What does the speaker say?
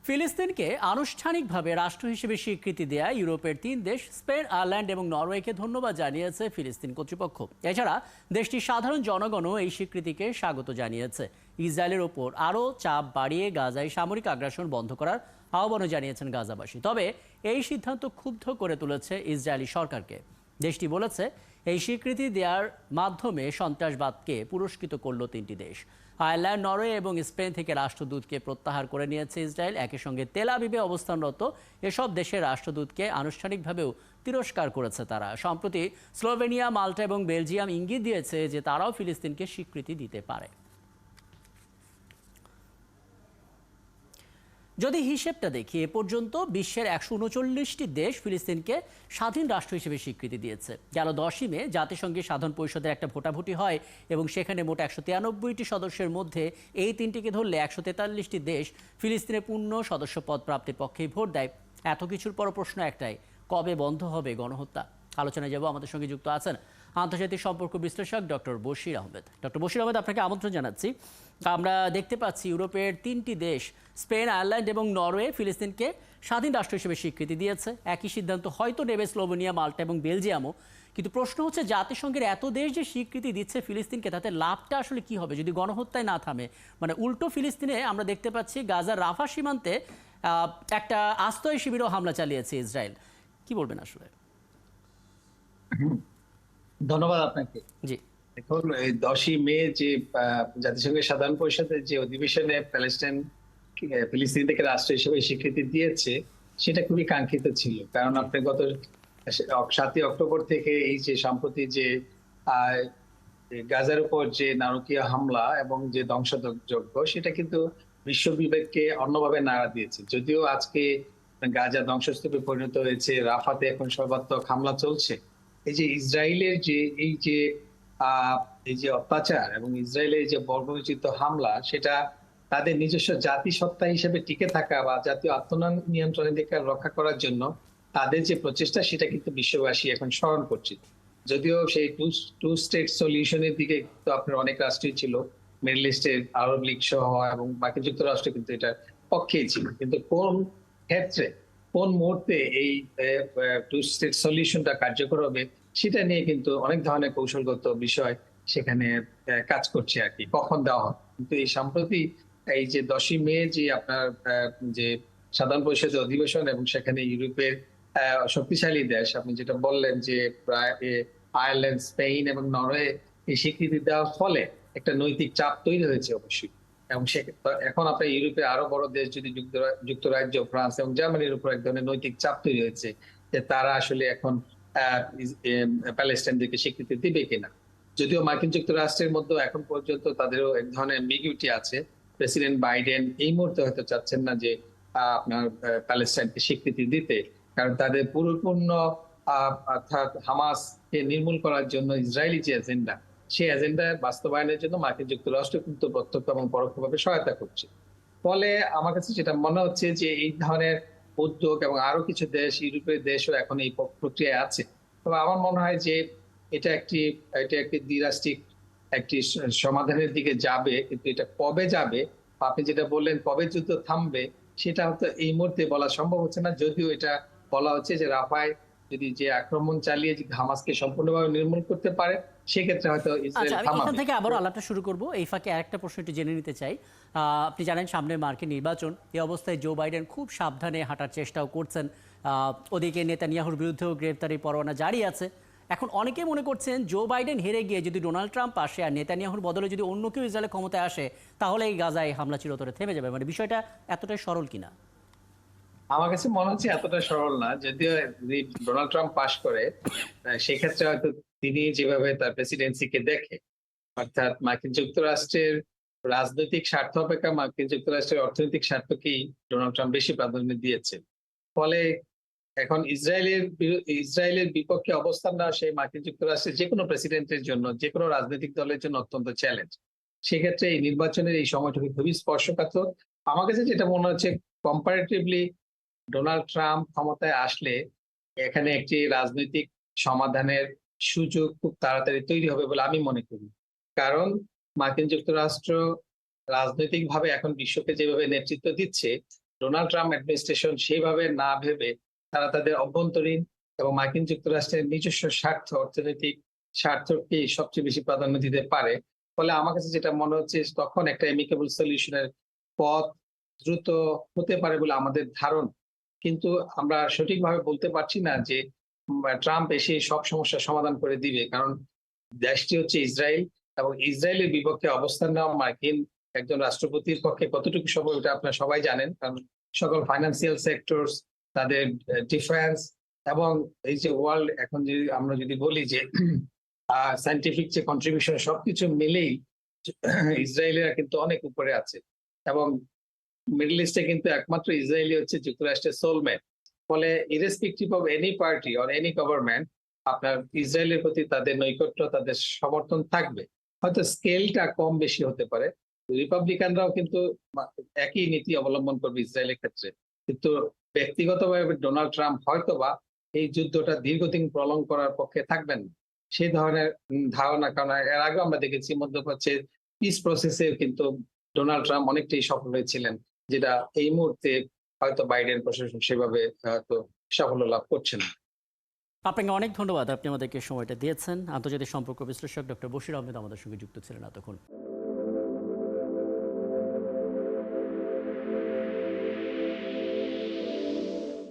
ফিলিস্তিনকে আনুষ্ঠানিকভাবে রাষ্ট্র হিসেবে স্বীকৃতি দেয়া ইউরোপের 3 দেশ স্পেন, আয়ারল্যান্ড এবং নরওয়েকে ধন্যবাদ জানিয়েছে ফিলিস্তিন কর্তৃপক্ষ। এছাড়া দেশটির সাধারণ জনগণও এই স্বীকৃতিকে স্বাগত জানিয়েছে। ইসরায়েলের ওপর আরও চাপ বাড়িয়ে গাজায় সামরিক আগ্রাসন বন্ধ করার আহ্বানও জানিয়েছেন গাজাবাসী। তবে এই সিদ্ধান্ত ক্ষুব্ধ করে তুলেছে ইসরায়েলি সরকারকে। দেশটি বলেছে, এই স্বীকৃতি দেওয়ার মাধ্যমে সন্ত্রাসবাদকে পুরস্কৃত করল 3টি দেশ। আয়ারল্যান্ড, নরওয়ে এবং স্পেন থেকে রাষ্ট্রদূতকে প্রত্যাহার করে নিয়েছে ইসরায়েল। একই সঙ্গে তেল আবিবে অবস্থানরত এসব দেশের রাষ্ট্রদূতকে আনুষ্ঠানিকভাবেও তিরস্কার করেছে তারা। সম্প্রতি স্লোভেনিয়া, মাল্টা এবং বেলজিয়াম ইঙ্গিত দিয়েছে যে তারাও ফিলিস্তিনকে স্বীকৃতি দিতে পারে। যদি হিসেবটা দেখি, এ পর্যন্ত বিশ্বের 139টি দেশ ফিলিস্তিনকে স্বাধীন রাষ্ট্র হিসেবে স্বীকৃতি দিয়েছে। গেল 10ই মে জাতিসংঘের সাধারণ পরিষদের একটা ভোটাভুটি হয় এবং সেখানে মোট 193টি সদস্যের মধ্যে এই তিনটিকে ধরলে 143টি দেশ ফিলিস্তিনের পূর্ণ সদস্যপদ প্রাপ্তির পক্ষেই ভোট দেয়। এত কিছুর পর প্রশ্ন একটাই, কবে বন্ধ হবে গণহত্যা? আলোচনায় যাব। আমাদের সঙ্গে যুক্ত আছেন আন্তর্জাতিক সম্পর্ক বিশ্লেষক ডক্টর বশির আহমেদ। ডক্টর বশির আহমেদ, আপনাকে আমন্ত্রণ জানাচ্ছি। আমরা দেখতে পাচ্ছি ইউরোপের 3টি দেশ স্পেন, আয়ারল্যান্ড এবং নরওয়ে ফিলিস্তিনকে স্বাধীন রাষ্ট্র হিসেবে স্বীকৃতি দিয়েছে। একই সিদ্ধান্ত হয়তো নেবে স্লোভেনিয়া, মাল্টা এবং বেলজিয়ামও। কিন্তু প্রশ্ন হচ্ছে, জাতিসংঘের এত দেশ যে স্বীকৃতি দিচ্ছে ফিলিস্তিনকে, তাতে লাভটা আসলে কি হবে যদি গণহত্যায় না থামে? মানে উল্টো ফিলিস্তিনে আমরা দেখতে পাচ্ছি গাজার রাফা সীমান্তে একটা আশ্রয় শিবিরও হামলা চালিয়েছে ইসরায়েল। কি বলবেন আসলে? ধন্যবাদ আপনাকে। জি। এখন এই 10ই মে যে জাতিসংঘের সাধারণ পরিষদের যে অধিবেশনে ফিলিস্তিন থেকে রাষ্ট্র হিসেবে স্বীকৃতি দিয়েছে, সেটা খুবই কাঙ্ক্ষিত ছিল। কারণ আপনি গত 7ই অক্টোবর থেকে এই যে সম্প্রতি যে গাজার উপর যে নারকীয় হামলা এবং যে ধ্বংসযজ্ঞ, সেটা কিন্তু বিশ্ব বিবেককে অন্যভাবে নাড়া দিয়েছে। যদিও আজকে গাজা ধ্বংসস্তূপে পরিণত হয়েছে, রাফাতে এখন সর্বাত্মক হামলা চলছে। এই যে ইসরায়েলের যে এই যে অত্যাচার এবং ইসরায়েলের যে বর্বরোচিত হামলা, সেটা তাদের নিজস্ব জাতিসত্তা হিসেবে টিকে থাকা বা জাতীয় আত্মনিয়ন্ত্রণাধিকার রক্ষা করার জন্য তাদের যে প্রচেষ্টা, সেটা কিন্তু বিশ্ববাসী এখন স্মরণ করছে। যদিও সেই টু স্টেট সলিউশনের দিকে তো আপনার অনেক রাষ্ট্রই ছিল, মিডল ইস্টের আরব লীগ সহ, এবং বাকি যুক্তরাষ্ট্র কিন্তু এটার পক্ষেই ছিল। কিন্তু কোন ক্ষেত্রে, কোন মুহূর্তে এই টু স্টেট সলিউশনটা কার্যকর হবে, সেটা নিয়ে কিন্তু অনেক ধরনের কৌশলগত বিষয় সেখানে কাজ করছে আর কি, কখন দেওয়া হয়। কিন্তু এই সম্প্রতি এই যে 10ই মে যে আপনার যে সাধারণ পরিষদের অধিবেশন, এবং সেখানে ইউরোপের শক্তিশালী দেশ, আপনি যেটা বললেন যে প্রায় আয়ারল্যান্ড, স্পেন এবং নরওয়ে এই স্বীকৃতি দেওয়ার ফলে একটা নৈতিক চাপ তৈরি হয়েছে অবশ্যই। এবং এখন আপনার ইউরোপের আরো বড় দেশ যদি যুক্তরাজ্য, ফ্রান্স এবং জার্মানির উপর এক ধরনের নৈতিক চাপ তৈরি হয়েছে যে তারা আসলে এখন প্যালেস্টাইনদেরকে স্বীকৃতি দিবে কিনা। যদিও মার্কিন যুক্তরাষ্ট্রের মধ্যে এখন পর্যন্ত তাদেরও এক ধরনের মিগুইটি আছে। প্রেসিডেন্ট বাইডেন এই মুহূর্তে হয়তো চাচ্ছেন না যে আপনার প্যালেস্টাইনকে স্বীকৃতি দিতে, কারণ তাদের পরিপূর্ণ অর্থাৎ হামাসকে নির্মূল করার জন্য ইসরায়েলি যে এজেন্ডা, সেই এজেন্ডা বাস্তবায়নের জন্য মার্কিন যুক্তরাষ্ট্র কিন্তু প্রত্যক্ষ এবং পরোক্ষভাবে সহায়তা করছে। ফলে আমার কাছে যেটা মনে হচ্ছে যে এই ধরনের উদ্যোগ, এবং আরো কিছু দেশ, ইউরোপের দেশও এখন এই প্রক্রিয়ায় আছে। তবে আমার মনে হয় যে এটা একটি দ্বিরাষ্ট্রিক একটি সমাধানের দিকে যাবে, কিন্তু এটা কবে যাবে, আপনি যেটা বললেন কবে যুদ্ধ থামবে, সেটা হয়তো এই মুহূর্তে বলা সম্ভব হচ্ছে না। যদিও এটা বলা হচ্ছে যে রাফায় যদি যে আক্রমণ চালিয়ে হামাসকে সম্পূর্ণভাবে নির্মূল করতে পারে, সেক্ষেত্রে হয়তো ইসরায়েল আচ্ছা, আমি থামাবে। এখান থেকে আবারও আলাপটা শুরু করব। এই ফাঁকে আরেকটা প্রশ্ন একটু জেনে নিতে চাই। আপনি জানেন সামনে মার্কিন নির্বাচন। এই অবস্থায় জো বাইডেন খুব সাবধানে হাঁটার চেষ্টাও করছেন। ওদিকে নেতানিয়াহুর বিরুদ্ধেও গ্রেফতারি পরোয়ানা জারি আছে। এখন অনেকে মনে করছেন জো বাইডেন হেরে গিয়ে যদি ডোনাল্ড ট্রাম্প আসে আর নেতানিয়াহুর বদলে যদি অন্য কেউ ইসরায়েলের ক্ষমতায় আসে, তাহলে এই গাজায় হামলা চিরতরে থেমে যাবে। মানে বিষয়টা এতটাই সরল কিনা? আমার কাছে মনে হচ্ছে এতটা সরল না। যদিও যদি ডোনাল্ড ট্রাম্প পাশ করে, সেক্ষেত্রে হয়তো তিনি যেভাবে তার প্রেসিডেন্সিকে দেখে, অর্থাৎ মার্কিন যুক্তরাষ্ট্রের রাজনৈতিক স্বার্থ অপেক্ষা মার্কিন যুক্তরাষ্ট্রের অর্থনৈতিক স্বার্থকেই ডোনাল্ড ট্রাম্প বেশি প্রাধান্য দিয়েছে। ফলে এখন ইসরায়েলের বিপক্ষে অবস্থান নেওয়া সেই মার্কিন যুক্তরাষ্ট্রের যে কোনো প্রেসিডেন্টের জন্য, যে কোনো রাজনৈতিক দলের জন্য অত্যন্ত চ্যালেঞ্জ। সেক্ষেত্রে এই নির্বাচনের এই সময়টুকু খুবই স্পর্শকাতর। আমার কাছে যেটা মনে হচ্ছে, কম্পারেটিভলি ডোনাল্ড ট্রাম্প ক্ষমতায় আসলে এখানে একটি রাজনৈতিক সমাধানের সুযোগ খুব তাড়াতাড়ি তৈরি হবে বলে আমি মনে করি। কারণ মার্কিন যুক্তরাষ্ট্র রাজনৈতিকভাবে এখন বিশ্বকে যেভাবে নেতৃত্ব দিচ্ছে, ডোনাল্ড ট্রাম্প অ্যাডমিনিস্ট্রেশন সেইভাবে না ভেবে তারা তাদের অভ্যন্তরীণ এবং মার্কিন যুক্তরাষ্ট্রের নিজস্ব স্বার্থ, অর্থনৈতিক স্বার্থকে সবচেয়ে বেশি প্রাধান্য দিতে পারে। ফলে আমার কাছে যেটা মনে হচ্ছে তখন একটা অ্যামিকেবল সলিউশনের পথ দ্রুত হতে পারে বলে আমাদের ধারণা। কিন্তু আমরা সঠিকভাবে বলতে পারছি না যে ট্রাম্প এসে সব সমস্যার সমাধান করে দিবে। কারণ দেশটি হচ্ছে ইসরায়েল এবং ইসরায়েলের বিপক্ষে অবস্থান নেওয়া মার্কিন একজন রাষ্ট্রপতির পক্ষে কতটুকু সম্ভব এটা আপনারা সবাই জানেন। কারণ সকল ফাইন্যান্সিয়াল সেক্টরস, তাদের ডিফেন্স এবং এই যে ওয়ার্ল্ড এখন যদি আমরা যদি বলি যে সায়েন্টিফিক যে কন্ট্রিবিউশন সবকিছু মিলেই ইসরায়েলিরা কিন্তু অনেক উপরে আছে এবং মিডল ইস্টে কিন্তু একমাত্র ইসরায়েলি হচ্ছে যুক্তরাষ্ট্রের সোলমেট। ফলে irrespective of any party or any government আপনার ইসরায়েলের প্রতি তাদের নৈকট্য, তাদের সমর্থন থাকবে। হয়তো স্কেলটা কম বেশি হতে পারে। রিপাবলিকানরাও কিন্তু একই নীতি অবলম্বন করবে ইসরায়েলের ক্ষেত্রে। কিন্তু ব্যক্তিগতভাবে ডোনাল্ড ট্রাম্প হয়তোবা এই যুদ্ধটা দীর্ঘদিন প্রলং করার পক্ষে থাকবেন না। সেই ধরনের ধারণা, কারণ এর আগেও আমরা দেখেছি মধ্যপ্রাচ্যের পিস প্রসেসে কিন্তু ডোনাল্ড ট্রাম্প অনেকটাই সফল হয়েছিলেন, যেটা এই মুহূর্তে হয়তো বাইডেন প্রশাসন সেভাবে হয়তো সাফল্য লাভ করছে না। আপনাকে অনেক ধন্যবাদ, আপনি আমাদেরকে সময়টা দিয়েছেন। আন্তর্জাতিক সম্পর্ক বিশ্লেষক ডক্টর বশির আহমেদ আমাদের সঙ্গে যুক্ত ছিলেন এতক্ষণ।